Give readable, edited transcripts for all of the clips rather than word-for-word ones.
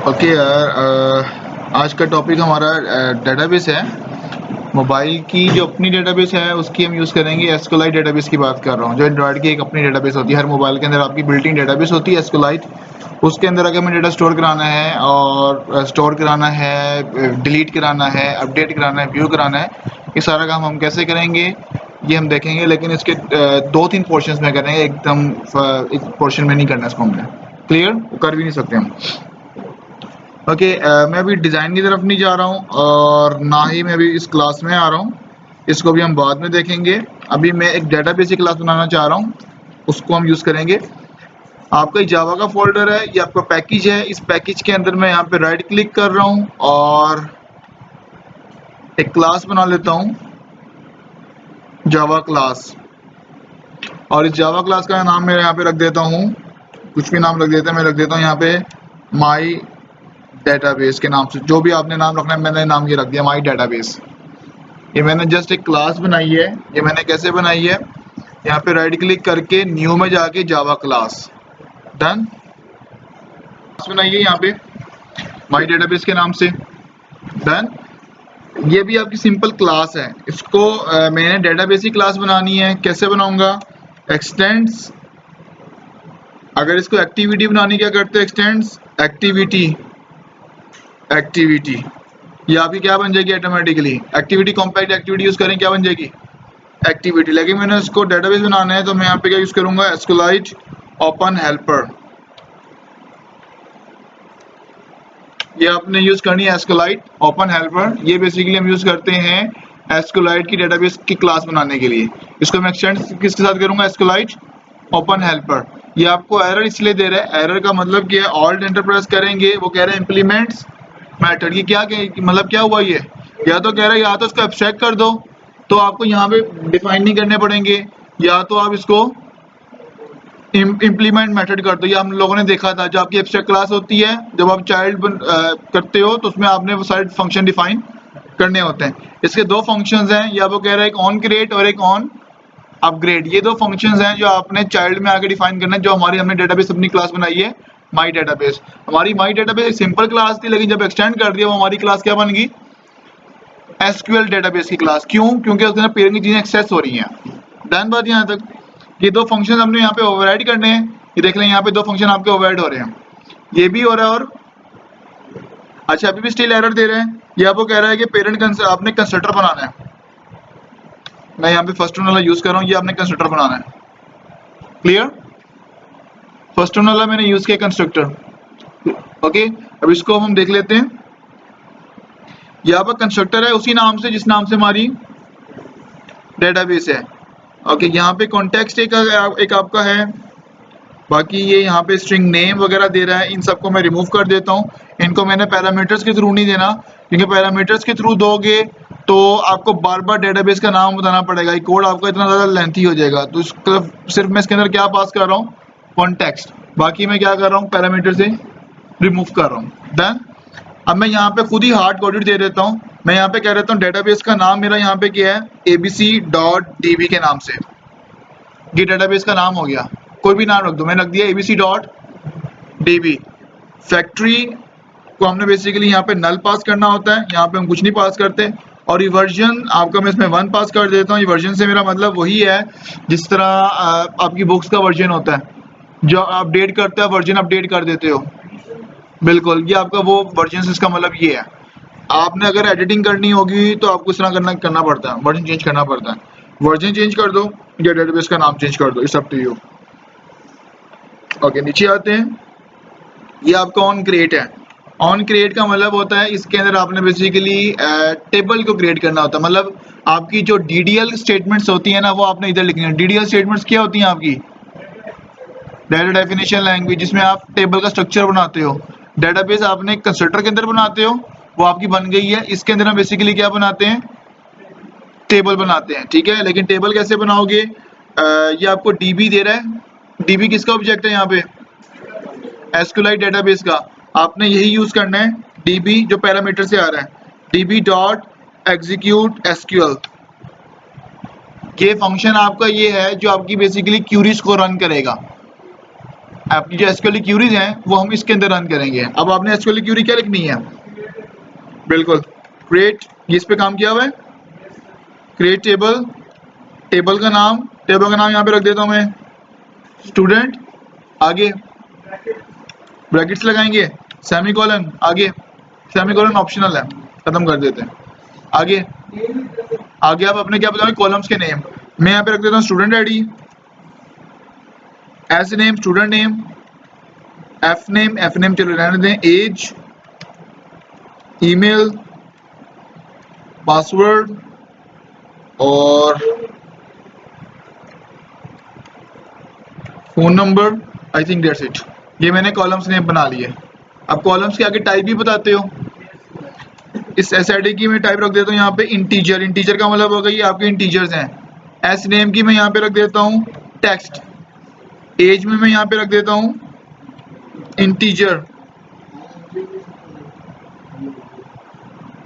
Okay यार, आज का टॉपिक हमारा डेटाबेस है। मोबाइल की जो अपनी डेटाबेस है उसकी हम यूज़ करेंगे। एसक्यूएलाइट डेटाबेस की बात कर रहा हूँ। जो एंड्रॉइड की एक अपनी डेटाबेस होती है, हर मोबाइल के अंदर आपकी बिल्ट इन डेटाबेस होती है एसक्यूएलाइट। उसके अंदर अगर हमें डेटा स्टोर कराना है और स्टोर कराना है, डिलीट कराना है, अपडेट कराना है, व्यू कराना है, ये सारा काम हम कैसे करेंगे ये हम देखेंगे। लेकिन इसके दो तीन पोर्शंस में करेंगे, एकदम एक पोर्शन में नहीं करना इसको हमने। क्लियर? कर भी नहीं सकते हम। ओके, मैं अभी डिज़ाइन की तरफ नहीं जा रहा हूँ और ना ही मैं अभी इस क्लास में आ रहा हूँ। इसको भी हम बाद में देखेंगे। अभी मैं एक डेटाबेस की क्लास बनाना चाह रहा हूँ, उसको हम यूज़ करेंगे। आपका जावा का फोल्डर है, ये आपका पैकेज है। इस पैकेज के अंदर मैं यहाँ पे राइट क्लिक कर रहा हूँ और एक क्लास बना लेता हूँ, जावा क्लास। और इस जावा क्लास का नाम मैं यहाँ पे रख देता हूँ, कुछ भी नाम रख देता है। मैं रख देता हूँ यहाँ पे माई डेटाबेस के नाम से। जो भी आपने नाम रखना है, मैंने नाम ये रख दिया माई डेटाबेस। ये मैंने जस्ट एक क्लास बनाई है। ये मैंने कैसे बनाई है, यहाँ पे राइट क्लिक करके न्यू में जाके जावा क्लास, डन। क्लास बनाई है यहाँ पे माई डेटाबेस के नाम से, डन। ये भी आपकी सिंपल क्लास है। इसको मैंने डेटाबेस की क्लास बनानी है। कैसे बनाऊंगा? एक्सटेंड्स, अगर इसको एक्टिविटी बनानी, क्या करते हैं? X tends activity, activity. ये आपकी क्या बन जाएगी automatically? Activity compact activity use करें, क्या बन जाएगी? एक्टिविटी। लेकिन मैंने इसको डेटाबेस बनाना है तो मैं यहाँ पे क्या यूज करूंगा? एसक्यूएलाइट ओपन हेल्पर। ये आपने यूज करनी है एसक्यूएलाइट ओपन हेल्पर। ये बेसिकली हम यूज करते हैं एसक्यूएलाइट की डेटाबेस की क्लास बनाने के लिए। इसको मैं एक्सटेंड किसके साथ करूंगा? एसक्यूएलाइट ओपन हेल्पर। ये आपको एरर इसलिए दे रहा है, एरर का मतलब क्या है? ऑल्ट एंटर प्रेस करेंगे, वो कह रहे हैं इम्प्लीमेंट्स मेथड। ये क्या मतलब क्या हुआ? ये या तो कह रहा है या तो इसको एब्स्ट्रैक्ट कर दो, तो आपको यहाँ पे डिफाइन नहीं करने पड़ेंगे, या तो आप इसको इम्प्लीमेंट मेथड कर दो। ये हम लोगों ने देखा था, जो आपकी एब्स्ट्रैक्ट क्लास होती है, जब आप चाइल्ड करते हो तो उसमें आपने वो सारे फंक्शन डिफाइन करने होते हैं। इसके दो फंक्शंस हैं, या वो कह रहा है एक ऑन क्रिएट और एक ऑन अपग्रेड। ये दो फंक्शंस हैं जो आपने चाइल्ड में आके डिफाइन करना है। जो हमारी हमने डेटाबेस अपनी क्लास बनाई है माई डेटाबेस। हमारी माई डेटाबेस एक सिंपल क्लास थी, लेकिन जब एक्सटेंड कर दिया वो हमारी क्लास क्या बन गई? एसक्यूएल डेटाबेस की क्लास। क्यों? क्योंकि उसके अंदर पेरेंट की चीजें एक्सेस हो रही हैं। डन बात यहाँ तक। ये दो फंक्शन हमने यहाँ पे ओवरराइड करने हैं। ये देख लें, यहाँ पे दो फंक्शन आपके ओवरराइड हो रहे हैं, ये भी हो रहा है। और अच्छा, अभी भी स्टिल एरर दे रहे हैं। ये आपको कह रहा है कि पेरेंट आपने कंस्ट्रक्टर बनाना है। मैं यहाँ पे फर्स्ट वाला यूज कर रहा हूँ, ये आपने कंस्ट्रक्टर बनाना है। क्लियर? फर्स्ट वाला मैंने यूज किया कंस्ट्रक्टर। ओके, अब इसको हम देख लेते हैं। यहाँ पर कंस्ट्रक्टर है उसी नाम से जिस नाम से हमारी डेटाबेस है। ओके, यहाँ पे कॉन्टेक्स्ट एक आपका है। बाकी ये यहाँ पे स्ट्रिंग नेम वगैरह दे रहा है, इन सबको मैं रिमूव कर देता हूँ। इनको मैंने पैरामीटर्स के थ्रू नहीं देना, क्योंकि पैरामीटर्स के थ्रू दोगे तो आपको बार बार डेटाबेस का नाम बताना पड़ेगा। ये कोड आपका इतना ज़्यादा लेंथी हो जाएगा। तो इसका सिर्फ मैं इसके अंदर क्या पास कर रहा हूँ? कॉन्टेक्स्ट। बाकी मैं क्या कर रहा हूँ? पैरामीटर से रिमूव कर रहा हूँ। डन। अब मैं यहाँ पे खुद ही हार्ड कोडेड दे देता हूँ। मैं यहाँ पे कह देता हूँ डेटाबेस का नाम मेरा यहाँ पे क्या है? abc.db के नाम से। ये डेटाबेस का नाम हो गया। कोई भी नाम रख दो, मैंने रख दिया abc.db। फैक्ट्री को हमने बेसिकली यहाँ पे नल पास करना होता है, यहाँ पे हम कुछ नहीं पास करते। और ये वर्जन आपका मैं इसमें 1 पास कर देता हूँ। ये वर्जन से मेरा मतलब वही है जिस तरह आपकी बुक्स का वर्जन होता है, जो अपडेट करते हैं, वर्जन अपडेट कर देते हो। बिल्कुल, ये आपका वो वर्जन, इसका मतलब ये है। आपने अगर एडिटिंग करनी होगी तो आपको इस तरह करना पड़ता है, वर्जन चेंज करना पड़ता है। वर्जन चेंज कर दो या डेटाबेस का नाम चेंज कर दो, it's up to you. Okay, नीचे आते हैं। ये आपका ऑन क्रिएट है। ऑन क्रिएट का मतलब होता है इसके अंदर आपने बेसिकली टेबल को क्रिएट करना होता है। मतलब आपकी जो डीडीएल स्टेटमेंट्स होती है ना, वो आपने इधर लिखनी है। डीडीएल स्टेटमेंट्स क्या होती हैं आपकी? डाटा डेफिनेशन लैंग्वेज, जिसमें आप टेबल का स्ट्रक्चर बनाते हो। डेटाबेस आपने कंस्ट्रक्टर के अंदर बनाते हो, वो आपकी बन गई है। इसके अंदर हम बेसिकली क्या बनाते हैं? टेबल बनाते हैं, ठीक है। लेकिन टेबल कैसे बनाओगे? ये आपको डीबी दे रहा है। डीबी किसका ऑब्जेक्ट है यहाँ पे? एसक्यूएलाइट डेटाबेस का। आपने यही यूज करना है, डीबी जो पैरामीटर से आ रहा है, डीबी डॉट एग्जीक्यूट एसक्यूएल। ये फंक्शन आपका ये है जो आपकी बेसिकली क्यूरीज को रन करेगा। आपकी जो एसक्यूएल क्यूरीज हैं वो हम इसके अंदर रन करेंगे। अब आपने एसक्यूएल क्यूरी क्या लिखनी है? बिल्कुल क्रिएट, इस पे काम किया हुआ है, क्रिएट टेबल, टेबल का नाम यहाँ पे रख देता हूँ मैं स्टूडेंट, आगे ब्रैकेट्स लगाएंगे, सेमीकोलन, आगे सेमीकोलन ऑप्शनल है, खत्म कर देते हैं। आगे आप अपने क्या बताओगे? कॉलम्स के नेम। मैं यहाँ पे रख देता हूँ student ID, S name student name, F name चलो रहने दें, एज, ईमेल, पासवर्ड और phone number. I think that's it. ये मैंने कॉलम्स नेम बना लिए। अब कॉलम्स के आगे टाइप भी बताते हो। इस एसआईडी की मैं टाइप रख देता हूँ यहाँ पे इंटीजर। इंटीजर का मतलब होगा ये आपके इंटीजर्स हैं। एस नेम की मैं यहाँ पे रख देता हूँ टेक्स्ट। एज में मैं यहाँ पे रख देता हूँ इंटीजर,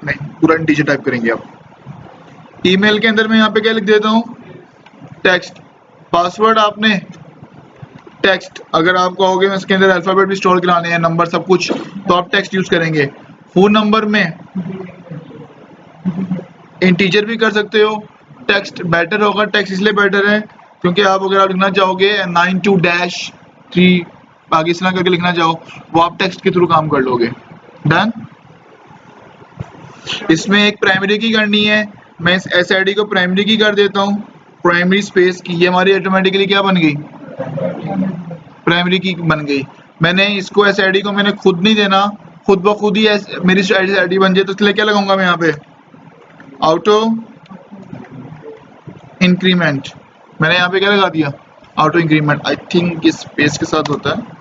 नहीं पूरा इंटीजर टाइप करेंगे आप। ईमेल के अंदर मैं यहाँ पे क्या लिख देता हूँ? टेक्स्ट। पासवर्ड आपने टेक्स्ट, अगर आप कहोगे मैं इसके अंदर अल्फाबेट भी स्टोर कराने हैं, नंबर सब कुछ, तो आप टेक्स्ट यूज करेंगे। फोन नंबर में इंटीजर भी कर सकते हो, टेक्स्ट बेटर होगा। टेक्स्ट इसलिए बेटर है क्योंकि आप अगर आप लिखना चाहोगे 92-3 आगे इस तरह करके लिखना चाहो, वो आप टेक्स्ट के थ्रू काम कर लोगे। डन। इसमें एक प्राइमरी की करनी है, मैं इस एसआईडी को प्राइमरी की कर देता हूँ, प्राइमरी स्पेस की। ये हमारी ऑटोमेटिकली क्या बन गई? प्राइमरी की बन गई। मैंने इसको एसआईडी को मैंने खुद नहीं देना, खुद ब खुद ही मेरी एसआईडी बन जाए, तो इसलिए क्या लगाऊंगा मैं यहाँ पे? Auto increment. मैंने यहाँ पे क्या लगा दिया? Auto increment. आई थिंक इस स्पेस के साथ होता है।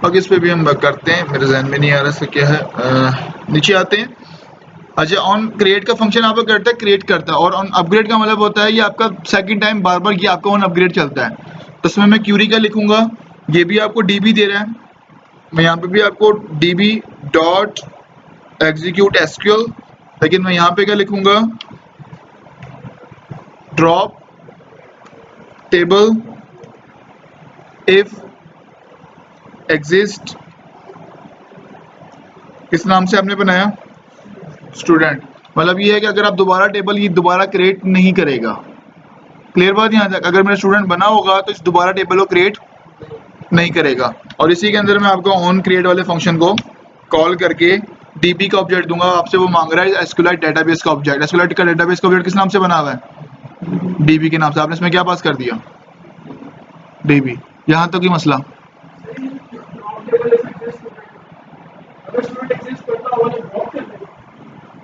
अब इस पे भी हम करते हैं, मेरे जहन में नहीं आ रहा इसका क्या है। नीचे आते हैं। अच्छा, ऑन क्रिएट का फंक्शन आपका करता है, क्रिएट करता है, और ऑन अपग्रेड का मतलब होता है ये आपका सेकंड टाइम बार बार ये आपका ऑन अपग्रेड चलता है। तो इसमें मैं क्यूरी का लिखूंगा, ये भी आपको डीबी दे रहा है, मैं यहाँ पे भी आपको डीबी डॉट एग्जीक्यूट एसक्यूएल, लेकिन मैं यहाँ पे क्या लिखूंगा? Drop table if exist. किस नाम से आपने बनाया? स्टूडेंट। मतलब ये है कि अगर आप दोबारा टेबल ये दोबारा क्रिएट नहीं करेगा। क्लियर बात यहाँ तक? अगर मेरा स्टूडेंट बना होगा तो इस दोबारा टेबल को क्रिएट नहीं करेगा। और इसी के अंदर मैं आपको ऑन क्रिएट वाले फंक्शन को कॉल करके डीबी का ऑब्जेक्ट दूंगा। आपसे वो मांग रहा है एसक्यूएलाइट डेटाबेस का ऑब्जेक्ट। एसक्यूएलाइट का डेटाबेस का ऑब्जेक्ट किस नाम से बना हुआ है? डीबी के नाम से। आपने इसमें क्या पास कर दिया? डीबी। यहाँ तक ही मसला।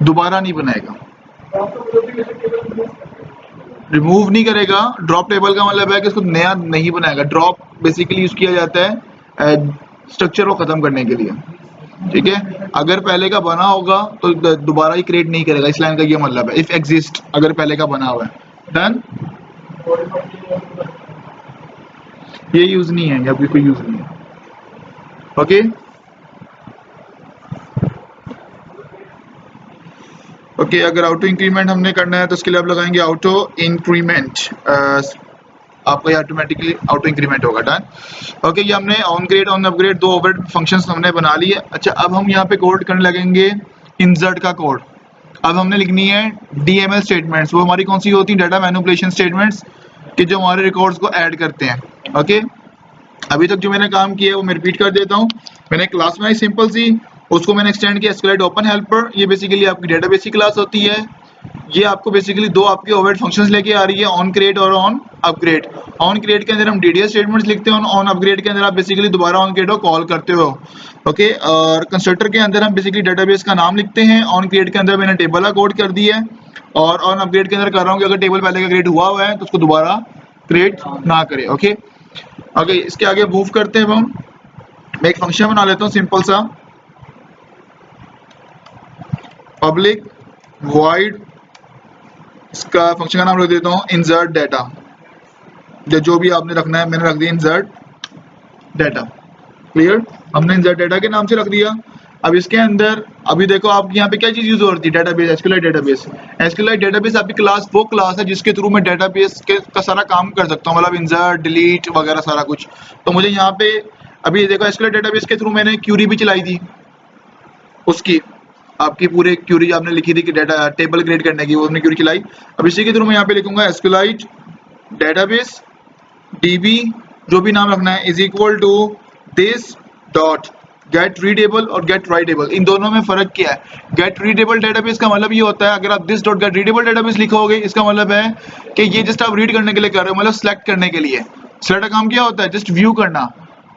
दोबारा नहीं बनाएगा, रिमूव नहीं करेगा। ड्रॉप टेबल का मतलब है कि इसको नया नहीं बनाएगा। ड्रॉप बेसिकली यूज किया जाता है स्ट्रक्चर को खत्म करने के लिए, ठीक है। अगर पहले का बना होगा तो दोबारा ही क्रिएट नहीं करेगा, इस लाइन का ये मतलब है। इफ एग्जिस्ट, अगर पहले का बना हुआ है। डन। ये यूज नहीं है, अभी कोई यूज नहीं है। ओके ओके अगर ऑटो इंक्रीमेंट हमने करना है तो उसके लिए आप लगाएंगे ऑटो इंक्रीमेंट, आपका ये ऑटोमेटिकली ऑटो इंक्रीमेंट होगा। डन। ओके, ये हमने ऑन ग्रेड ऑन अपग्रेड दो ओवरहेड फंक्शंस हमने बना लिए। अच्छा, अब हम यहाँ पे कोड करने लगेंगे इंसर्ट का कोड। अब हमने लिखनी है डीएमएल स्टेटमेंट्स। वो हमारी कौन सी होती है? डाटा मैनिपुलेशन स्टेटमेंट्स, कि जो हमारे रिकॉर्ड्स को ऐड करते हैं। ओके, अभी तक जो मैंने काम किया है वो मैं रिपीट कर देता हूँ। मैंने क्लास बनाई सिंपल सी, उसको मैंने एक्सटेंड किया एसक्यूएलाइट ओपन हेल्पर। ये बेसिकली आपकी डेटाबेस की क्लास होती है। ये आपको बेसिकली दो आपके ओवरहेड फंक्शंस लेके आ रही है, ऑन क्रिएट और ऑन अपग्रेड। ऑन क्रिएट के अंदर हम डीडीएस स्टेटमेंट्स लिखते हैं, ऑन अपग्रेड के अंदर आप बेसिकली दोबारा ऑन क्रिएट को कॉल करते हो। ओके, और कंस्ट्रक्टर के अंदर हम बेसिकली डेटाबेस का नाम लिखते हैं। ऑन क्रिएट के अंदर मैंने टेबल का कोड कर दिया है, और ऑन अपग्रेड के अंदर कर रहा हूँ कि अगर टेबल पहले का क्रिएट हुआ है तो उसको दोबारा क्रिएट ना करे। ओके, आगे इसके आगे मूव करते हैं हम। मैं एक फंक्शन बना लेता हूँ सिंपल सा, पब्लिक वॉइड, इसका फंक्शन का नाम रख देता हूँ इंसर्ट डाटा। जो भी आपने रखना है मैंने रख दिया इंसर्ट डाटा। क्लियर, हमने इंसर्ट डाटा के नाम से रख दिया। अब इसके अंदर अभी देखो आपकी यहाँ पे क्या चीज यूज हो रही है, डेटाबेस, एसक्यूएलआई डेटाबेस। एसक्यूएलआई डेटाबेस आपकी क्लास वो क्लास है जिसके थ्रू मैं डेटाबेस का सारा काम कर सकता हूँ, मतलब इंसर्ट, डिलीट वगैरह सारा कुछ। तो मुझे यहाँ पे अभी देखो एसक्यूएलआई डेटाबेस के थ्रू मैंने क्यूरी भी चलाई थी, उसकी आपकी पूरे क्यूरी आपने लिखी थी कि डाटा टेबल क्रिएट करने की, वो हमने क्यूरी चलाई। अब इसी के थ्रू मैं यहाँ पे लिखूंगा एसक्यूएलआई डेटाबेस डीबी, जो भी नाम रखना है, is equal to this dot get readable और गेट राइटेबल। इन दोनों में फर्क क्या है? गेट रीडेबल डेटाबेस का मतलब ये होता है, अगर आप this dot get readable database लिखोगे इसका मतलब है कि ये जस्ट आप रीड करने के लिए कर रहे हो, मतलब सिलेक्ट करने के लिए। सिलेक्ट का काम क्या होता है? जस्ट व्यू करना।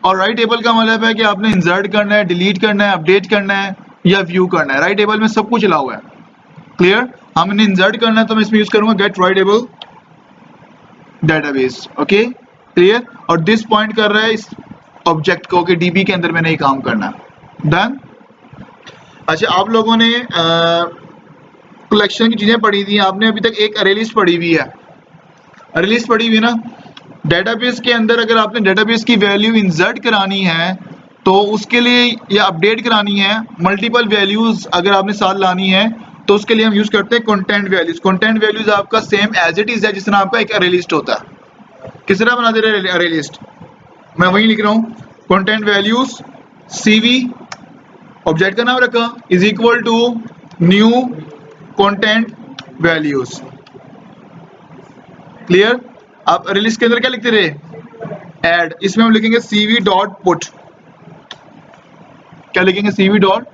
और राइटेबल का मतलब है कि आपने इंसर्ट करना है, डिलीट करना है, अपडेट करना है या व्यू करना है। राइटेबल में सब कुछ चला हुआ है। क्लियर, हमने इंसर्ट करना है तो मैं इसमें यूज करूंगा get writable database. Okay clear, और दिस पॉइंट कर रहा है इस ऑब्जेक्ट को कि डीबी के अंदर मैंने ये काम करना है। डन। अच्छा, आप लोगों ने कलेक्शन की चीजें पढ़ी थी, आपने अभी तक एक अरे लिस्ट पढ़ी हुई है। अरे लिस्ट पढ़ी हुई है ना, डेटाबेस के अंदर अगर आपने डेटाबेस की वैल्यू इंसर्ट करानी है तो उसके लिए, या अपडेट करानी है, मल्टीपल वैल्यूज अगर आपने साथ लानी है तो उसके लिए हम यूज करते हैं कंटेंट वैल्यूज। कंटेंट वैल्यूज आपका सेम एज इट इज है जिस तरह आपका एक अरे लिस्ट होता है। किस तरह बना दे रहे हैं अरे लिस्ट? मैं वही लिख रहा हूँ, कंटेंट वैल्यूज सीवी, ऑब्जेक्ट का नाम रखा, is equal to new content values. Clear, आप अरे लिस्ट के अंदर क्या लिखते रहे? ऐड, इसमें हम लिखेंगे सीवी डॉट पुट। क्या लिखेंगे? सीवी डॉट,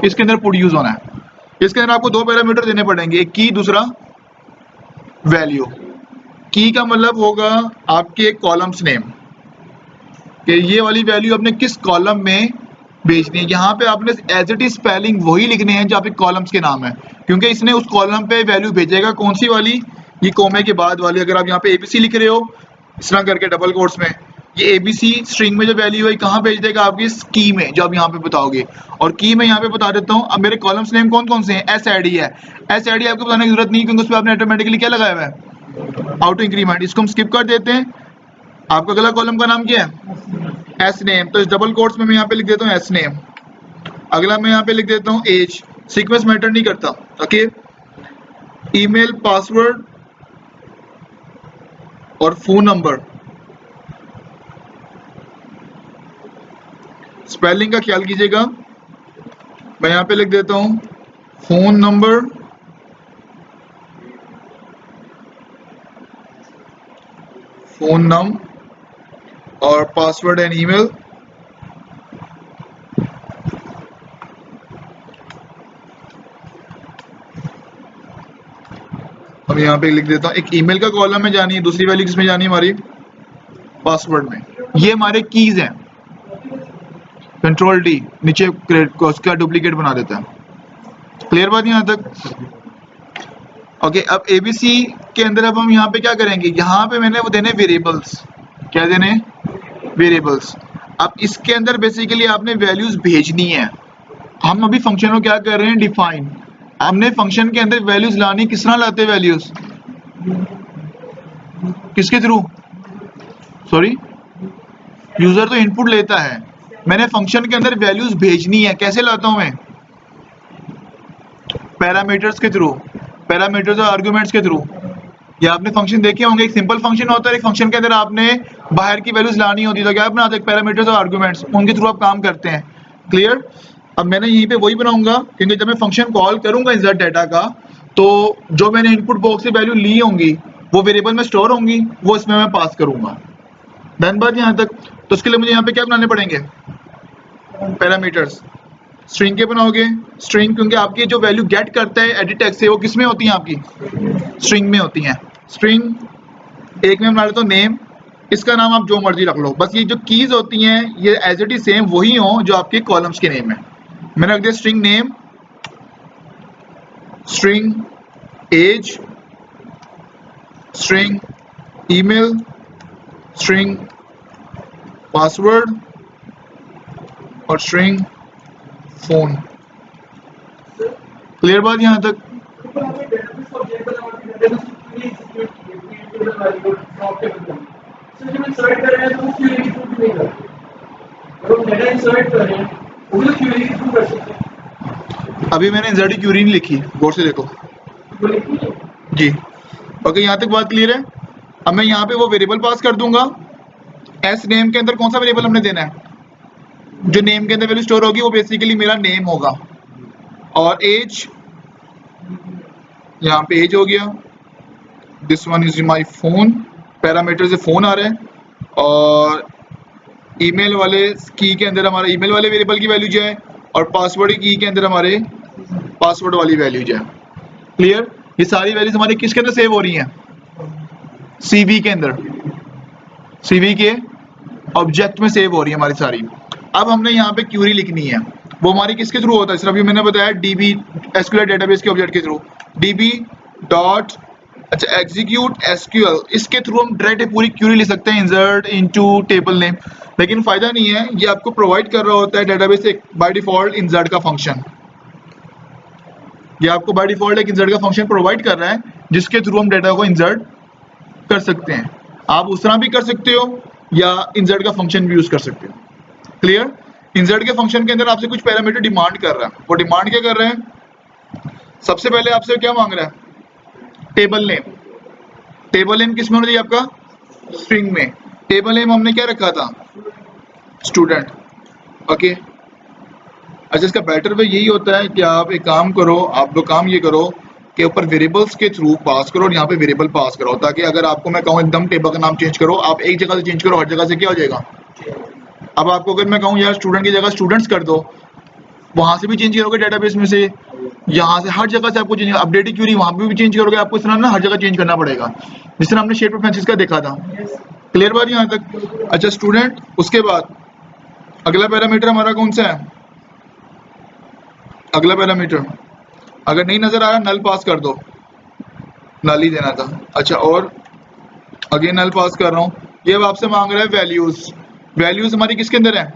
इसके अंदर पुट यूज होना है। इसके अंदर आपको दो पैरामीटर देने पड़ेंगे, एक की, दूसरा वैल्यू। की का मतलब होगा आपके कॉलम्स नेम, कि ये वाली वैल्यू आपने किस कॉलम में भेजनी है। यहाँ पे आपने एज इट इज स्पेलिंग वही लिखने हैं जो आपके कॉलम्स के नाम है, क्योंकि इसने उस कॉलम पे वैल्यू भेजेगा। कौन सी वाली? ये कोमे के बाद वाली। अगर आप यहाँ पे एबीसी लिख रहे हो इस तरह करके डबल कोट्स में, ये एबीसी स्ट्रिंग में जो वैल्यू है कहाँ भेज देगा? आपकी की में, जो आप यहाँ पे बताओगे। और की में यहाँ पे बता देता हूँ, अब मेरे कॉलम्स नेम कौन कौन से हैं? एस आई डी है। एस आई डी आपको बताने की जरूरत नहीं, क्योंकि उस पर आपने ऑटोमेटिकली क्या लगाया हुआ है? Auto increment. इसको हम स्किप कर देते हैं। आपका अगला कॉलम का नाम क्या है? S name. तो इस डबल कोट्स में मैं यहाँ पे लिख देता हूँ एस नेम। अगला मैं यहाँ पे लिख देता हूँ एज। सीक्वेंस मैटर नहीं करता। ओके, ईमेल, पासवर्ड और फोन नंबर। स्पेलिंग का ख्याल कीजिएगा। मैं यहाँ पे लिख देता हूँ फोन नंबर, फोन नम और पासवर्ड एंड ईमेल। अब यहाँ पे लिख देता हूँ, एक ईमेल का कॉलम में जानी है, दूसरी वैल्यू किसमें जानी है? हमारी पासवर्ड में। ये हमारे कीज हैं। कंट्रोल डी नीचे उसका डुप्लीकेट बना देता है। क्लियर बात यहाँ तक? ओके, अब एबीसी के अंदर अब हम यहाँ पे क्या करेंगे? यहाँ पे मैंने वो देने वेरिएबल्स। क्या देने? वेरिएबल्स। अब इसके अंदर बेसिकली आपने वैल्यूज भेजनी है। हम अभी फंक्शन को क्या कर रहे हैं? डिफाइन। हमने फंक्शन के अंदर वैल्यूज लानी, किस तरह लाते हैं वैल्यूज? किसके थ्रू? सॉरी, यूजर तो इनपुट लेता है, मैंने फंक्शन के अंदर वैल्यूज भेजनी है। कैसे लाता हूं मैं? पैरामीटर्स के थ्रू, पैरामीटर्स और आर्गुमेंट्स के थ्रू। या आपने फंक्शन देखे होंगे, एक सिंपल फंक्शन होता है, एक फंक्शन के अंदर आपने बाहर की वैल्यूज लानी होती है तो क्या बनाते हैं? पैरामीटर्स और आर्गुमेंट्स, उनके थ्रू आप काम करते हैं। क्लियर, अब मैंने यहीं पे वही बनाऊंगा, क्योंकि जब मैं फंक्शन कॉल करूंगा इंसर्ट डाटा का, तो जो मैंने इनपुट बॉक्स से वैल्यू ली होंगी वो वेरिएबल में स्टोर होंगी, वो इसमें मैं पास करूंगा। डन बात यहाँ तक? तो उसके लिए मुझे यहाँ पे क्या बनाने पड़ेंगे? पैरामीटर्स। स्ट्रिंग के बनाओगे, स्ट्रिंग क्योंकि आपकी जो वैल्यू गेट करता है एडिट टैग से वो किस में होती है, आपकी स्ट्रिंग में होती है। स्ट्रिंग एक में बना लेते हो नेम, इसका नाम आप जो मर्जी रख लो, बस ये जो कीज होती हैं ये एज इट इज सेम वही हो जो आपके कॉलम्स के नेम है। मैंने रख दिया string name, string age, string email, string password और स्ट्रिंग फोन। क्लियर बात यहां तक? अभी मैंने इंसर्ट क्यूरी नहीं लिखी, गौर से देखो जी। ओके, यहां तक बात क्लियर है। अब मैं यहाँ पे वो वेरिएबल पास कर दूंगा। एस नेम के अंदर कौन सा वेरिएबल हमने देना है, जो नेम के अंदर वैल्यू स्टोर होगी वो बेसिकली मेरा नेम होगा। और एज, यहाँ पे एज हो गया। This one is my phone, parameter से फोन आ रहा है। और ईमेल वाले की के अंदर हमारा ईमेल वाले वेरिएबल की वैल्यू जो है, और पासवर्ड की के अंदर हमारे पासवर्ड वाली वैल्यू जो है। क्लियर? ये सारी वैल्यूज हमारी किसके अंदर सेव हो रही हैं, सीवी के अंदर, सीवी के ऑब्जेक्ट में सेव हो रही है हमारी सारी। अब हमने यहाँ पे क्यूरी लिखनी है, वो हमारी किसके थ्रू होता है, सिर्फ अभी मैंने बताया डीबी एसक्यूएल डेटाबेस के ऑब्जेक्ट के थ्रू, डीबी डॉट अच्छा एग्जीक्यूट एसक्यूएल, इसके थ्रू हम डायरेक्ट पूरी क्यूरी लिख सकते हैं इंसर्ट इनटू टेबल नेम। लेकिन फायदा नहीं है, ये आपको प्रोवाइड कर रहा होता है डेटाबेस एक बाय डिफॉल्ट इंसर्ट का फंक्शन। ये आपको बाय डिफॉल्ट एक इंसर्ट का फंक्शन प्रोवाइड कर रहा है जिसके थ्रू हम डेटा को इंसर्ट कर सकते हैं। आप उस तरह भी कर सकते हो या इंसर्ट का फंक्शन भी यूज कर सकते हो। क्लियर? इंसर्ट के फंक्शन के अंदर आपसे कुछ पैरामीटर डिमांड कर रहा है। वो डिमांड क्या कर रहे हैं, सबसे पहले आपसे क्या मांग रहा है, टेबल नेम। टेबल नेम किस में होना चाहिए आपका, स्ट्रिंग में। टेबल नेम हमने क्या रखा था, स्टूडेंट। ओके, अच्छा इसका बेटर वे यही होता है कि आप एक काम करो, आप लोग काम ये करो कि ऊपर वेरिएबल्स के थ्रू पास करो और यहाँ पे वेरिएबल पास करो, ताकि अगर आपको मैं कहूँ एकदम टेबल का नाम चेंज करो, आप एक जगह से चेंज करो, हर जगह से क्या हो जाएगा। अब आपको अगर मैं कहूँ यार स्टूडेंट की जगह स्टूडेंट्स कर दो, वहां से भी चेंज करोगे डेटाबेस में से, यहाँ से हर जगह से आपको चेंज, अपडेटेड क्यूरी वहां पे भी चेंज करोगे, आपको इस तरह ना हर जगह चेंज करना पड़ेगा, जिस तरह हमने शेप प्रेफरेंसेस का देखा था। क्लियर बात यहाँ तक? अच्छा स्टूडेंट, उसके बाद अगला पैरामीटर हमारा कौन सा है, अगला पैरामीटर अगर नहीं नजर आ रहा नल पास कर दो, नल ही देना था। अच्छा और अगेन नल पास कर रहा हूँ। ये अब आपसे मांग रहा है वैल्यूज। वैल्यूज हमारी किसके अंदर है,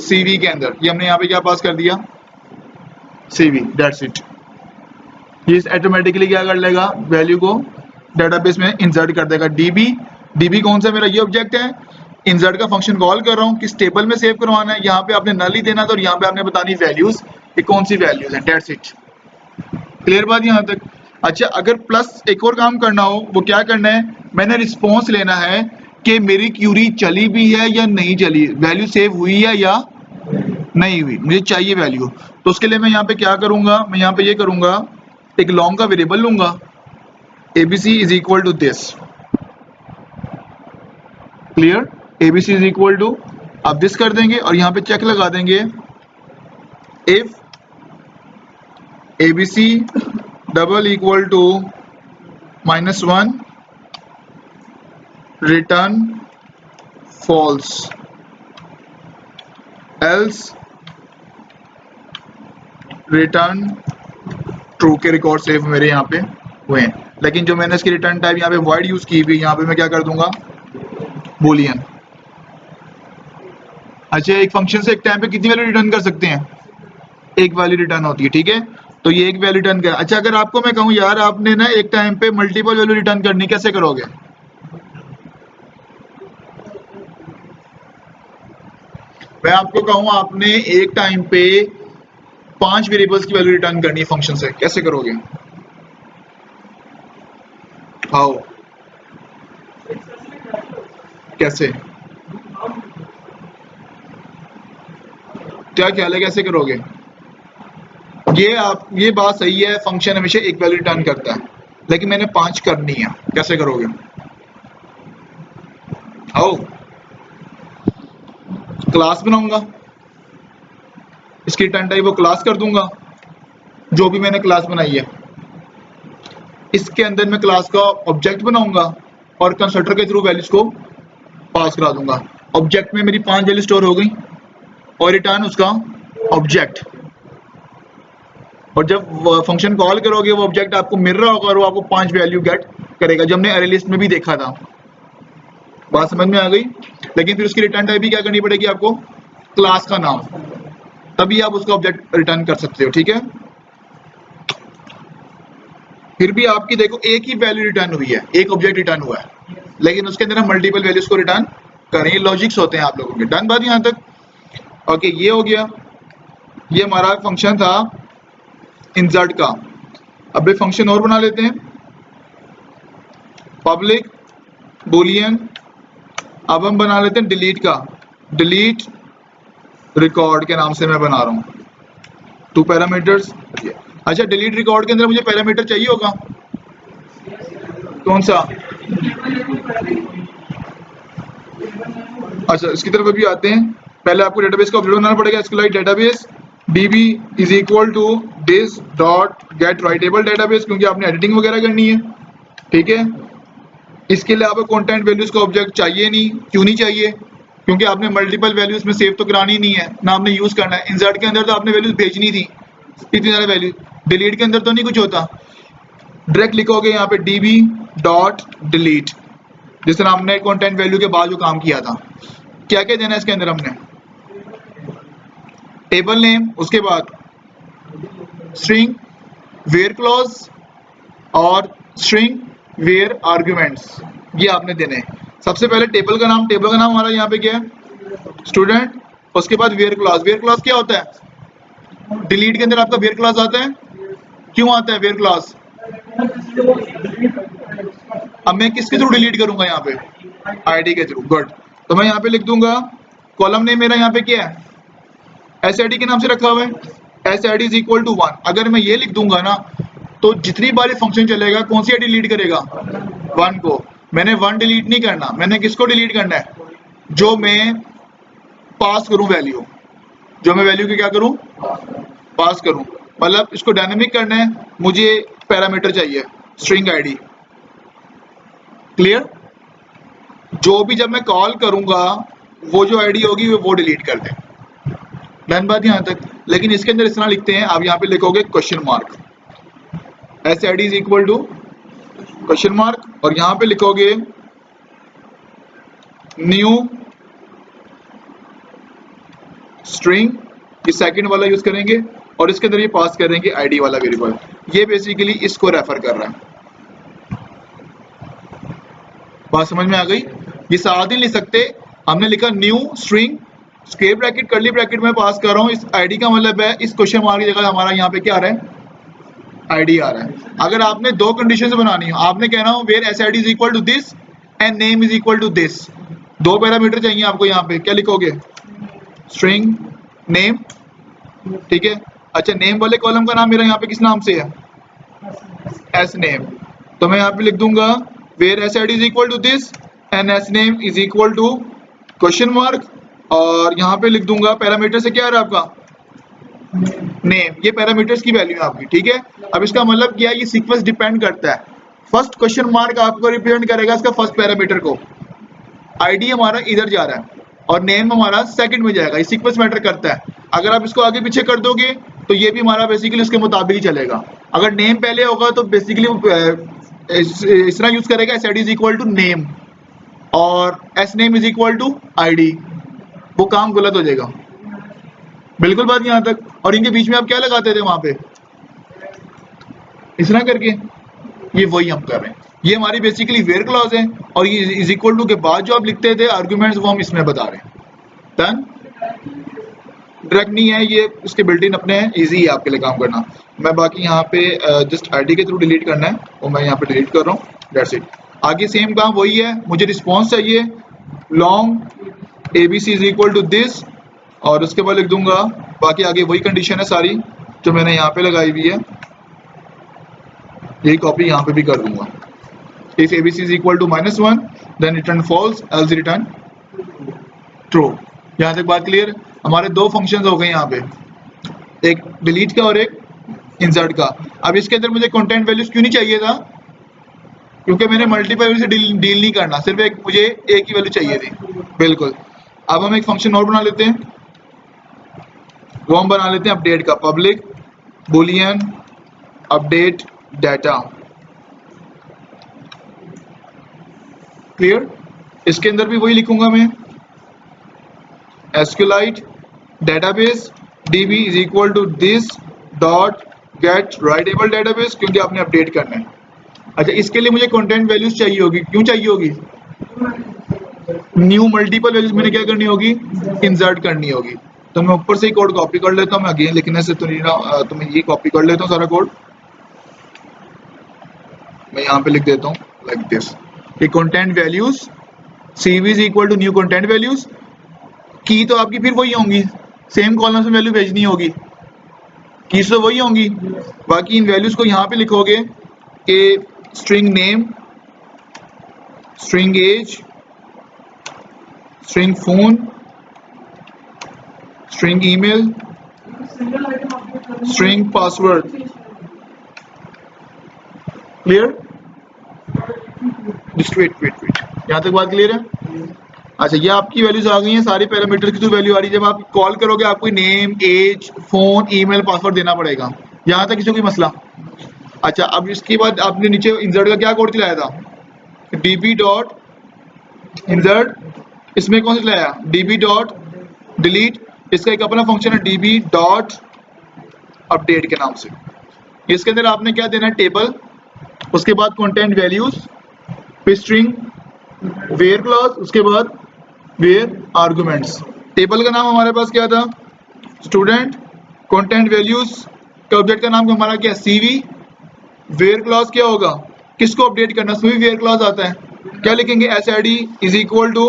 सीवी के अंदर। ये हमने यहाँ पे क्या पास कर दिया, सीवी, दैट्स इट। ये ऑटोमेटिकली क्या कर लेगा, वैल्यू को डेटाबेस में इंसर्ट कर देगा। डीबी, डीबी कौन सा मेरा ये ऑब्जेक्ट है, इंसर्ट का फंक्शन कॉल कर रहा हूँ, किस टेबल में सेव करवाना है, यहाँ पे आपने नल ही देना था और यहाँ पे आपने बतानी वैल्यूज ये कौन सी वैल्यूज है, दैट्स इट। क्लियर बात यहाँ तक? अच्छा अगर प्लस एक और काम करना हो, वो क्या करना है, मैंने रिस्पॉन्स लेना है कि मेरी क्यूरी चली भी है या नहीं चली, वैल्यू सेव हुई है या नहीं हुई, मुझे चाहिए वैल्यू। तो उसके लिए मैं यहाँ पे क्या करूंगा, मैं यहाँ पे ये करूंगा, एक लॉन्ग का वेरिएबल लूंगा, ABC is equal to this. Clear? ABC is equal to, आप दिस कर देंगे और यहाँ पे चेक लगा देंगे, if ABC double equal to -1 return false, else return true के रिकॉर्ड सेव मेरे यहाँ पे हुए हैं। लेकिन जो मैंने इसकी रिटर्न टाइप यहाँ पे वॉइड यूज की हुई, यहाँ पे मैं क्या कर दूंगा, बूलियन। अच्छा एक फंक्शन से एक टाइम पे कितनी वैल्यू रिटर्न कर सकते हैं, एक वैल्यू रिटर्न होती है, ठीक है। तो ये एक वैल्यू रिटर्न कर। अच्छा अगर आपको मैं कहूँ यार आपने ना एक टाइम पे मल्टीपल वैल्यू रिटर्न करनी, कैसे करोगे, मैं आपको कहूँ आपने एक टाइम पे 5 वेरिएबल्स की वैल्यू रिटर्न करनी है फंक्शन से, कैसे करोगे, हाउ, कैसे, क्या ख्याल है कैसे करोगे। ये बात सही है, फंक्शन हमेशा एक वैल्यू रिटर्न करता है, लेकिन मैंने 5 करनी है, कैसे करोगे, हाउ, क्लास बनाऊंगा, इसकी रिटर्न टाइप वो क्लास कर दूंगा, जो भी मैंने क्लास बनाई है इसके अंदर मैं क्लास का ऑब्जेक्ट बनाऊंगा और कंस्ट्रक्टर के थ्रू वैल्यूज को पास करा दूंगा। ऑब्जेक्ट में मेरी 5 वैल्यू स्टोर हो गई और रिटर्न उसका ऑब्जेक्ट, और जब फंक्शन कॉल करोगे वो ऑब्जेक्ट आपको मिल रहा होगा और वो आपको 5 वैल्यू गेट करेगा, जो हमने अरे लिस्ट में भी देखा था। बात समझ में आ गई? लेकिन फिर उसकी रिटर्न टाइप भी क्या करनी पड़ेगी आपको, क्लास का नाम, तभी आप उसका ऑब्जेक्ट रिटर्न कर सकते हो। ठीक है, फिर भी आपकी देखो एक ही वैल्यू रिटर्न हुई है, एक ऑब्जेक्ट रिटर्न हुआ है, लेकिन उसके अंदर हम मल्टीपल वैल्यूज को रिटर्न करें। ये लॉजिक्स होते हैं आप लोगों के। डन बात यहाँ तक? ओके, ये हो गया। ये हमारा फंक्शन था इंसर्ट का। अब एक फंक्शन और बना लेते हैं, पब्लिक बूलियन। अब हम बना लेते हैं डिलीट का, डिलीट रिकॉर्ड के नाम से मैं बना रहा हूँ। 2 पैरामीटर्स। अच्छा, डिलीट रिकॉर्ड के अंदर मुझे पैरामीटर चाहिए होगा, कौन सा? अच्छा, इसकी तरफ अभी आते हैं। पहले आपको डेटाबेस का ऑब्जेक्ट बनाना पड़ेगा। SQLite database db is equal to this dot get writable database, क्योंकि आपने एडिटिंग वगैरह करनी है। ठीक है, इसके लिए आपको कंटेंट वैल्यूज का ऑब्जेक्ट चाहिए नहीं। क्यों नहीं चाहिए? क्योंकि आपने मल्टीपल वैल्यूज में सेव तो करानी नहीं है ना, आपने यूज करना है। इंसर्ट के अंदर तो आपने वैल्यूज भेजनी थी, इतनी सारी वैल्यू। डिलीट के अंदर तो नहीं कुछ होता, डायरेक्ट लिखोगे यहाँ पे db डॉट डिलीट, जिस तरह हमने कंटेंट वैल्यू के बाद जो काम किया था। क्या क्या देना है इसके अंदर हमने, टेबल नेम, उसके बाद स्ट्रिंग वेयर क्लॉज और स्ट्रिंग वेयर आर्ग्यूमेंट्स, ये आपने देने हैं। सबसे पहले टेबल का नाम, टेबल का नाम हमारा यहाँ पे क्या है, स्टूडेंट। उसके बाद वेयर क्लॉज, वेयर क्लॉज क्या होता है? डिलीट के अंदर आपका वेयर क्लॉज आता है। क्यों आता है वेयर क्लॉज? अब मैं किसके थ्रू डिलीट करूंगा यहाँ पे, आईडी के थ्रू। गुड, तो मैं यहाँ पे लिख दूंगा कॉलम नेम मेरा यहाँ पे क्या है, SID के नाम से रखा हुआ है, SID इज इक्वल टू 1। अगर मैं ये लिख दूंगा ना तो जितनी बार ये फंक्शन चलेगा कौन सी आईडी डिलीट करेगा, 1 को। मैंने 1 डिलीट नहीं करना, मैंने किसको डिलीट करना है, जो मैं पास करूं वैल्यू, जो मैं वैल्यू की क्या करूं, पास करूं। मतलब इसको डायनेमिक करना है, मुझे पैरामीटर चाहिए स्ट्रिंग आईडी। क्लियर? जो भी जब मैं कॉल करूंगा वो जो आईडी होगी वो डिलीट कर दें। डन बात यहाँ तक? लेकिन इसके अंदर इस तरह लिखते हैं, आप यहाँ पे लिखोगे question mark, SID is equal to question mark, और यहाँ पे लिखोगे न्यू स्ट्रिंग, ये सेकंड वाला यूज करेंगे, और इसके अंदर ये पास करेंगे आईडी वाला वेरिएबल। ये बेसिकली इसको रेफर कर रहा है। बात समझ में आ गई? ये साथ ही लिख सकते, हमने लिखा new string square bracket curly bracket में पास कर रहा हूँ, इस आईडी का मतलब है इस क्वेश्चन मार्क की जगह हमारा यहाँ पे क्या आ रहा है, आईडी आ रहा है। अगर आपने 2 कंडीशन बनानी हो, आपने कहना हो where SID is equal to this and name is equal to this, 2 parameter चाहिए आपको। यहाँ पे क्या लिखोगे, स्ट्रिंग नेम। ठीक है, अच्छा, नेम वाले कॉलम का नाम मेरा यहाँ पे किस नाम से है, S नेम। तो मैं यहाँ पे लिख दूंगा where SID is equal to this and S name is equal to question mark, और यहाँ पे लिख दूंगा पैरामीटर से क्या आ रहा है आपका, नेम। ये पैरामीटर्स की वैल्यू है आपकी। ठीक है, अब इसका मतलब क्या है, ये सीक्वेंस डिपेंड करता है। फर्स्ट क्वेश्चन मार्क आपको रिप्रेजेंट करेगा इसका फर्स्ट पैरामीटर को, आईडी हमारा इधर जा रहा है और नेम हमारा सेकंड में जाएगा। ये सीक्वेंस मैटर करता है। अगर आप इसको आगे पीछे कर दोगे तो ये भी हमारा बेसिकली उसके मुताबिक ही चलेगा। अगर नेम पहले होगा तो बेसिकली इस तरह यूज करेगा SID is equal to name और S name is equal to ID, वो काम गलत हो जाएगा। बिल्कुल बात यहाँ तक? और इनके बीच में आप क्या लगाते थे वहां पे, इस तरह करके, ये वही हम कर रहे हैं। ये हमारी बेसिकली वेयर क्लॉज है, और ये इज इक्वल टू के बाद जो आप लिखते थे आर्गुमेंट्स वो हम इसमें बता रहे हैं। डन? डायरेक्ट नहीं है ये, उसके बिल्ट इन अपने हैं, ईजी है आपके लिए काम करना। मैं बाकी यहाँ पे जस्ट आईडी के थ्रू डिलीट करना है, और मैं यहाँ पे डिलीट कर रहा हूँ, दैट्स इट। आगे सेम काम वही है, मुझे रिस्पॉन्स चाहिए long ABC is equal to this, और उसके बाद लिख दूंगा बाकी आगे वही कंडीशन है सारी जो मैंने यहाँ पे लगाई हुई है, यही कॉपी यहाँ पे भी कर दूंगा। If ABC is equal to -1 then return false, else return true. यहाँ तक बात क्लियर? हमारे 2 फंक्शंस हो गए यहाँ पे, एक डिलीट का और एक इंसर्ट का। अब इसके अंदर मुझे कंटेंट वैल्यूज क्यों नहीं चाहिए था, क्योंकि मैंने मल्टीपल वैल्यू से डील नहीं करना, सिर्फ एक मुझे एक ही वैल्यू चाहिए थी। बिल्कुल। अब हम एक फंक्शन और बना लेते हैं, वो हम बना लेते हैं अपडेट का, public Boolean update data. Clear. इसके अंदर भी वही लिखूंगा मैं, SQLite database db is equal to this dot get writable database, क्योंकि आपने अपडेट करना है। अच्छा, इसके लिए मुझे कंटेंट वैल्यूज चाहिए होगी, क्यों चाहिए होगी, न्यू मल्टीपल वैल्यूज मैंने क्या करनी होगी, इंसर्ट करनी होगी। तो मैं ऊपर से ही कोड कॉपी कर लेता हूँ, मैं अगेन लिखने से तो नहीं रहा, तो मैं ये कॉपी कर लेता हूँ सारा कोड, मैं यहाँ पे लिख देता हूँ लाइक दिस कि content values CV is equal to new content values. की तो आपकी फिर वही होंगी, सेम कॉलम में वैल्यू भेजनी होगी, कीज तो वही होंगी। बाकी इन वैल्यूज को यहाँ पे लिखोगे कि string name, string age, string phone, string email, string password. Clear. Wait यहाँ तक बात क्लियर है। अच्छा, ये आपकी वैल्यूज आ गई हैं, सारी पैरामीटर की जो वैल्यू आ रही है, जब आप कॉल करोगे आपको name, age, phone, email, password देना पड़ेगा। यहाँ तक किसी कोई मसला। अच्छा, अब इसके बाद आपने नीचे इंसर्ट का क्या कोड चलाया था, db डॉट इंसर्ट, इसमें कौन सा चलाया, db डॉट डिलीट, इसका एक अपना फंक्शन है db डॉट अपडेट के नाम से। इसके अंदर आपने क्या देना है, टेबल, उसके बाद कंटेंट वैल्यूज, फिर स्ट्रिंग, वेयर क्लॉज, उसके बाद वेयर आर्गुमेंट्स। टेबल का नाम हमारे पास क्या था, स्टूडेंट, कंटेंट वैल्यूज का ऑब्जेक्ट का नाम हमारा क्या है, CV। वेयर क्लॉज क्या होगा, किसको अपडेट करना, उसमें भी वेयर क्लॉज आता है, क्या लिखेंगे, SID इज इक्वल टू,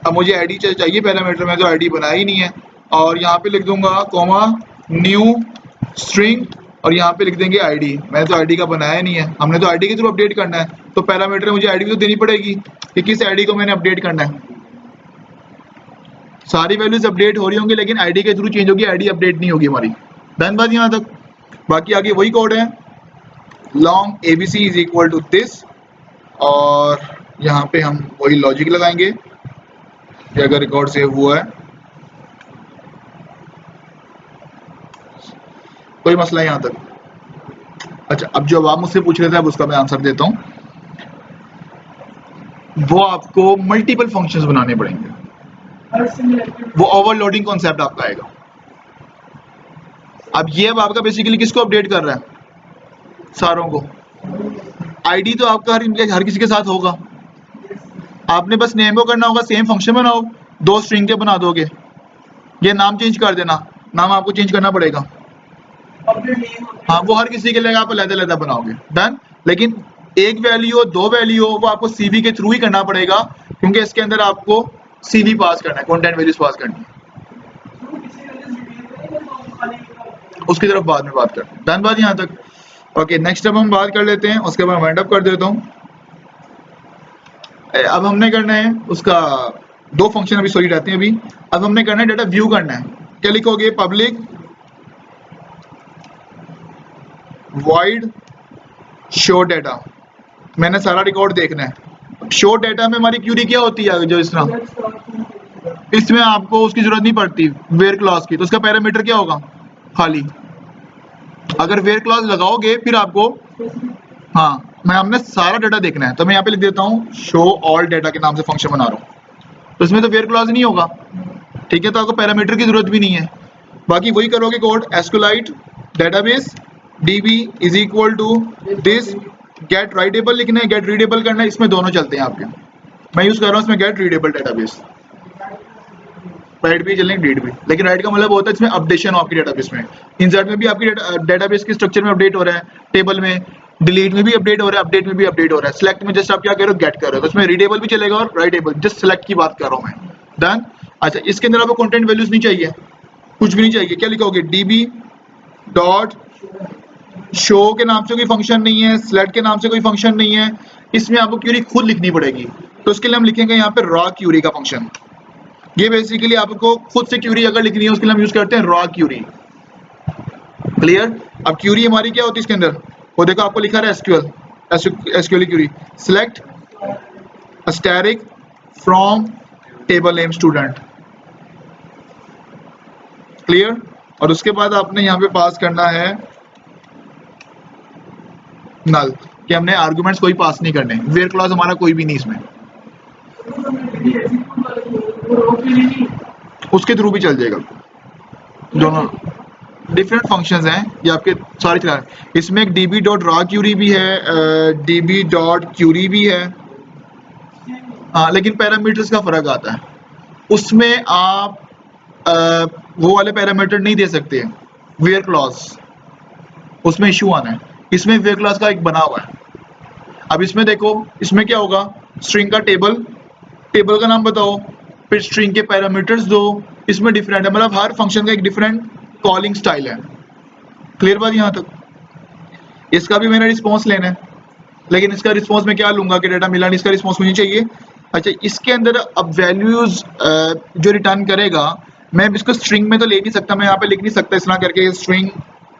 अब मुझे ID चाहिए पैरामीटर में, तो ID बनाया ही नहीं है, और यहाँ पे लिख दूंगा कॉमा न्यू स्ट्रिंग, और यहाँ पे लिख देंगे ID। मैंने तो ID का बनाया नहीं है, हमने तो ID के थ्रू अपडेट करना है, तो पैरामीटर मुझे ID भी तो देनी पड़ेगी कि किस ID को मैंने अपडेट करना है। सारी वैल्यूज अपडेट हो रही होंगी, लेकिन ID के थ्रू चेंज होगी, ID अपडेट नहीं होगी हमारी। डन बात यहाँ तक। बाकी आगे वही कोड है, long ABC is equal to this, और यहाँ पे हम वही लॉजिक लगाएंगे कि अगर रिकॉर्ड सेव हुआ है, कोई मसला है यहाँ तक। अच्छा, अब जो आप मुझसे पूछ रहे थे, अब उसका मैं आंसर देता हूँ। वो आपको मल्टीपल फंक्शंस बनाने पड़ेंगे, वो ओवरलोडिंग कॉन्सेप्ट आपका आएगा। अब ये अब आपका बेसिकली किसको अपडेट कर रहा है, सारों को। ID तो आपका हर किसी के साथ होगा, आपने बस नेम को करना होगा, सेम फंक्शन बनाओ, दो स्ट्रिंग के बना दोगे, ये नाम चेंज कर देना, नाम आपको चेंज करना पड़ेगा। हाँ, वो हर किसी के लिए आप अलग-अलग बनाओगे, डन। लेकिन एक वैल्यू हो, दो वैल्यू हो, वो आपको CV के थ्रू ही करना पड़ेगा, क्योंकि इसके अंदर आपको CV पास करना है, कंटेंट वैल्यूज पास करनी है, उसकी तरफ बाद में बात करते हैं। डन बात यहाँ तक। ओके, नेक्स्ट अब हम बात कर लेते हैं, उसके बाद वाइंड अप कर देता हूँ। अब हमने करना है उसका दो फंक्शन अभी सॉरी रहते हैं अभी। अब हमने करना है डाटा व्यू करना है, क्या लिखोगे, पब्लिक void शो डाटा। मैंने सारा रिकॉर्ड देखना है। शो डाटा में हमारी क्यूरी क्या होती है, जो इस तरह, इसमें आपको उसकी जरूरत नहीं पड़ती वेयर क्लॉज की, तो उसका पैरामीटर क्या होगा, खाली। अगर वेयर क्लॉज लगाओगे फिर आपको, हाँ, मैं हमने सारा डाटा देखना है, तो मैं यहाँ पे लिख देता हूँ शो ऑल डाटा के नाम से फंक्शन बना रहा हूँ, तो इसमें तो वेयर क्लॉज नहीं होगा, ठीक है, तो आपको पैरामीटर की जरूरत भी नहीं है। बाकी वही करोगे code, SQLite database db is equal to this, get writable लिखना है, गेट रीडेबल करना है, इसमें दोनों चलते हैं आपके। मैं यूज कर रहा हूँ इसमें गेट रीडेबल डेटाबेस, राइट भी चलेंगे, रीड भी, लेकिन राइट का मतलब होता है इसमें अपडेशन हो आपकी डेटाबेस में। इंसर्ट में भी आपकी डेटाबेस के स्ट्रक्चर में अपडेट हो रहा है, टेबल में, डिलीट में भी अपडेट हो रहा है, अपडेट में भी अपडेट हो रहा है, सिलेक्ट में जस्ट आप क्या कर रहे हो, गेट कर रहे हो, तो इसमें रीडेबल भी चलेगा और राइटेबल, जस्ट सिलेक्ट की बात कर रहा हूँ मैं। डन। अच्छा, इसके अंदर आपको कंटेंट वैल्यूज नहीं चाहिए, कुछ भी नहीं चाहिए, क्या लिखोगे, db डॉट शो के नाम से कोई फंक्शन नहीं है, सिलेक्ट के नाम से कोई फंक्शन नहीं है, इसमें आपको क्यूरी खुद लिखनी पड़ेगी, तो उसके लिए हम लिखेंगे यहाँ पे रॉ क्यूरी का फंक्शन। ये बेसिकली आपको खुद से क्यूरी अगर लिखनी है, उसके लिए हम यूज करते हैं रॉ क्यूरी। क्लियर। अब क्यूरी हमारी क्या होती है इसके अंदर, वो देखो आपको लिखा है SQL query, select asterisk from table name student, clear. और उसके बाद आपने यहाँ पे पास करना है नल, कि हमने आर्गुमेंट्स कोई पास नहीं करने, वेयर क्लॉज हमारा कोई भी नहीं इसमें, उसके थ्रू भी चल जाएगा। दोनों डिफरेंट फंक्शंस हैं ये आपके सारी तरह। इसमें एक db डॉट रॉ क्यूरी भी है, db डॉट क्यूरी भी है, लेकिन पैरामीटर्स का फर्क आता है। उसमें आप वो वाले पैरामीटर नहीं दे सकते वेयर क्लॉज, उसमें इशू आना है। इसमें वेयर क्लॉज का एक बना हुआ है। अब इसमें देखो, इसमें क्या होगा, स्ट्रिंग का टेबल का नाम बताओ, फिर स्ट्रिंग के पैरामीटर्स दो। इसमें डिफरेंट है, मतलब हर फंक्शन का एक डिफरेंट कॉलिंग स्टाइल है। क्लियर बात यहाँ तक। इसका भी मैंने रिस्पॉन्स लेना है, लेकिन इसका रिस्पॉन्स मैं क्या लूंगा कि डाटा मिला नहीं, इसका रिस्पॉन्स मुझे चाहिए। अच्छा, इसके अंदर अब वैल्यूज जो रिटर्न करेगा, मैं इसको स्ट्रिंग में तो ले नहीं सकता, मैं यहाँ पे लिख नहीं सकता इस तरह करके string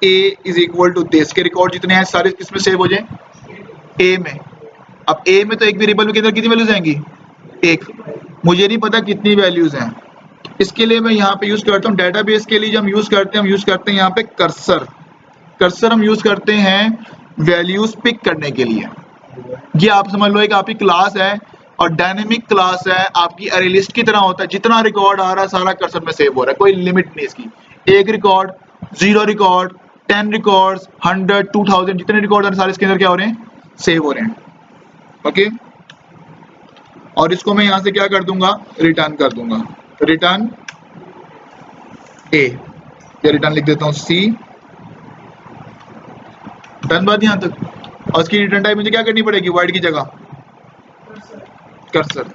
a is equal to this, के रिकॉर्ड जितने हैं सारे किसमें सेव हो जाए, a में। अब a में तो एक वेरिएबल के अंदर कितनी वैल्यूज आएंगी, एक, मुझे नहीं पता कितनी वैल्यूज हैं। इसके लिए मैं यहाँ पे यूज करता हूँ डेटाबेस के लिए जो हम यूज करते हैं यहाँ पे कर्सर हम यूज करते हैं वैल्यूज पिक करने के लिए। ये आप समझ लो एक आपकी क्लास है और डायनेमिक क्लास है, आपकी अरे लिस्ट की तरह होता है, जितना रिकॉर्ड आ रहा है सारा कर्सर में सेव हो रहा है, कोई लिमिट नहीं इसकी। एक रिकॉर्ड, 0 रिकॉर्ड, 10 रिकॉर्ड्स, 100, 2000 जितने रिकॉर्ड हैं सारे इसके अंदर क्या हो रहे हैं, सेव हो रहे हैं। ओके, और इसको मैं यहाँ से क्या कर दूंगा, रिटर्न कर दूंगा, रिटर्न ए, या रिटर्न लिख देता हूँ सी। डन बात यहाँ तक। और इसकी रिटर्न टाइप मुझे क्या करनी पड़ेगी, वाइड की जगह कर्सर।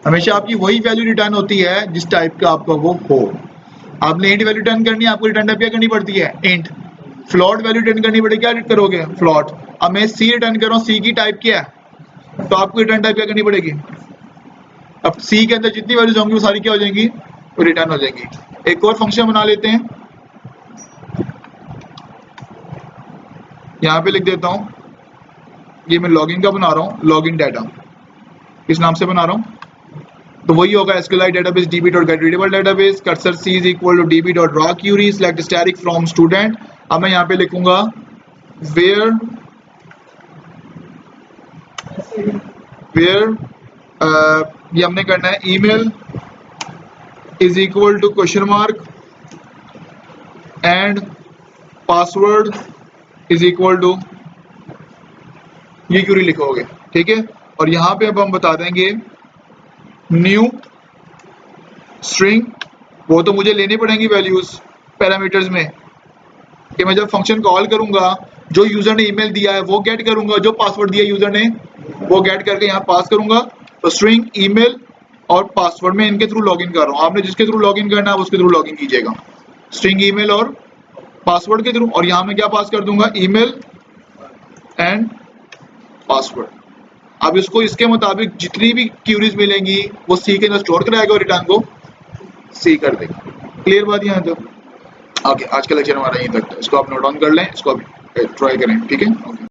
हमेशा आपकी वही वैल्यू रिटर्न होती है जिस टाइप का आपका वो हो। आपने इंट वैल्यू रिटर्न करनी है, आपको रिटर्न टाइप क्या करनी पड़ती है, इंट। फ्लोट वैल्यू रिटर्न करनी पड़ेगी, क्या करोगे, फ्लोट। अब मैं सी रिटर्न कर रहा हूँ, सी की टाइप क्या है, तो आपको रिटर्न टाइप क्या करनी पड़ेगी। अब सी के अंदर जितनी वैल्यूज होंगी वो सारी क्या हो जाएंगी, रिटर्न हो जाएंगी। एक और फंक्शन बना लेते हैं, यहाँ पे लिख देता हूँ, ये मैं लॉगिन का बना रहा हूँ, लॉगिन डाटा इस नाम से बना रहा हूँ। तो वही होगा SQLite database db.getReadable database, cursor c is equal to db.rawQuery, select static from student। अब मैं यहाँ पे लिखूंगा where ये हमने करना है email is equal to question mark and password is equal to, ये क्यूरी लिखोगे, ठीक है। और यहाँ पे अब हम बता देंगे न्यू स्ट्रिंग, वो तो मुझे लेनी पड़ेंगी वैल्यूज पैरामीटर्स में, कि मैं जब फंक्शन कॉल करूंगा जो यूजर ने ईमेल दिया है वो गेट करूंगा, जो पासवर्ड दिया यूजर ने वो गेट करके यहाँ पास करूंगा। तो स्ट्रिंग ईमेल और पासवर्ड में इनके थ्रू लॉगिन कर रहा हूँ, आपने जिसके थ्रू लॉगिन करना है उसके थ्रू लॉगिन कीजिएगा, स्ट्रिंग ईमेल और पासवर्ड के थ्रू। और यहाँ मैं क्या पास कर दूंगा, ईमेल एंड पासवर्ड। अब इसको इसके मुताबिक जितनी भी क्यूरीज मिलेंगी वो सी के अंदर स्टोर कराएगा और रिटर्न को सी कर देगा। क्लियर बात यहाँ तक। ओके, आज का लेक्चर हमारा यहीं तक था, इसको आप नोट डाउन कर लें, इसको आप ट्राई करें, ठीक है। ओके।